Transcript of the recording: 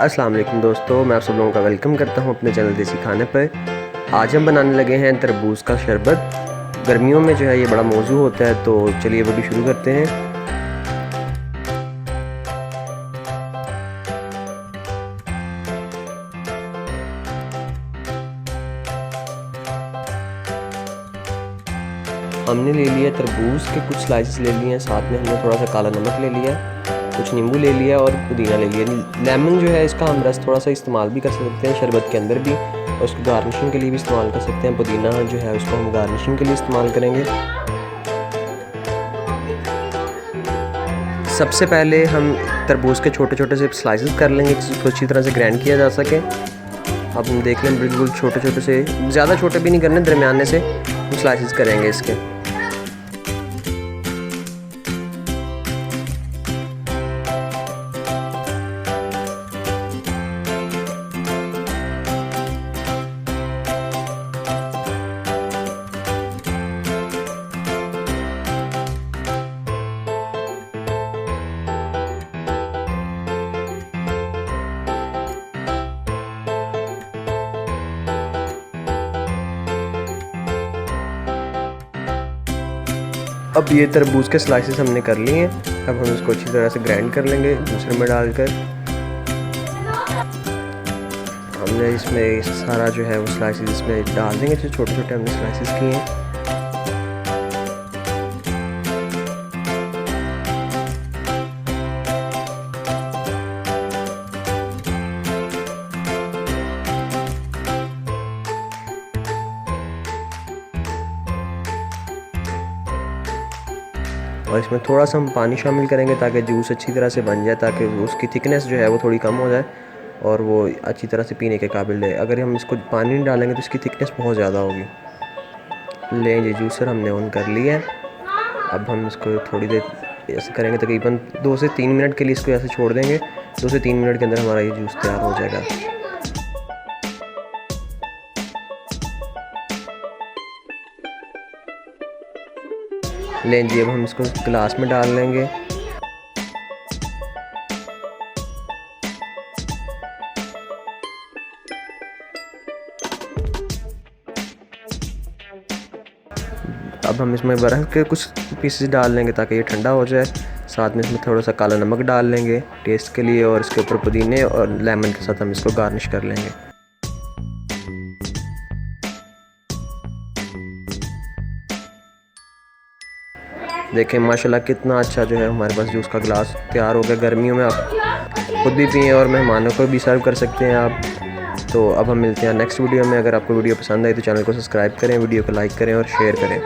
अस्सलाम वालेकुम दोस्तों, मैं आप सब लोगों का वेलकम करता हूं अपने चैनल देसी खाने पर। आज हम बनाने लगे हैं तरबूज का शरबत। गर्मियों में जो है ये बड़ा मौजू होता है, तो चलिए वीडियो शुरू करते हैं। हमने ले लिया तरबूज के कुछ स्लाइसेस ले लिए हैं, साथ में हमने थोड़ा सा काला नमक ले लिया, कुछ नींबू ले लिया और पुदीना ले लिया। लेमन जो है इसका हम रस थोड़ा सा इस्तेमाल भी कर सकते हैं शरबत के अंदर भी, और उसको गार्निशिंग के लिए भी इस्तेमाल कर सकते हैं। पुदीना जो है उसको हम गार्निशिंग के लिए इस्तेमाल करेंगे। सबसे पहले हम तरबूज के छोटे छोटे से स्लाइसेस कर लेंगे जिसको अच्छी तरह से ग्राइंड किया जा सके। अब हम देख लें बिल्कुल छोटे छोटे से, ज़्यादा छोटे भी नहीं करने, दरमियाने से हम स्लाइसेस करेंगे इसके। अब ये तरबूज के स्लाइसेस हमने कर लिए हैं। अब हम इसको अच्छी तरह से ग्राइंड कर लेंगे जूसर में डालकर। हमने इसमें सारा जो है वो स्लाइसेस इसमें डाल देंगे, जो छोटे छोटे हमने स्लाइसेस किए हैं। और इसमें थोड़ा सा हम पानी शामिल करेंगे ताकि जूस अच्छी तरह से बन जाए, ताकि उसकी थिकनेस जो है वो थोड़ी कम हो जाए और वो अच्छी तरह से पीने के काबिल है। अगर हम इसको पानी नहीं डालेंगे तो इसकी थिकनेस बहुत ज़्यादा होगी। लें जी, जूसर हमने ऑन कर लिया है। अब हम इसको थोड़ी देर ऐसे करेंगे, तकरीबन 2 से 3 मिनट के लिए इसको ऐसे छोड़ देंगे। 2 से 3 मिनट के अंदर हमारा ये जूस तैयार हो जाएगा। लें जी, अब हम इसको गिलास में डाल लेंगे। अब हम इसमें बर्फ़ के कुछ पीसेस डाल लेंगे ताकि ये ठंडा हो जाए। साथ में इसमें थोड़ा सा काला नमक डाल लेंगे टेस्ट के लिए, और इसके ऊपर पुदीने और लेमन के साथ हम इसको गार्निश कर लेंगे। देखें माशाल्लाह कितना अच्छा जो है हमारे पास जूस का गिलास तैयार हो गया। गर्मियों में आप खुद भी पिएँ और मेहमानों को भी सर्व कर सकते हैं आप। तो अब हम मिलते हैं नेक्स्ट वीडियो में। अगर आपको वीडियो पसंद आई तो चैनल को सब्सक्राइब करें, वीडियो को लाइक करें और शेयर करें।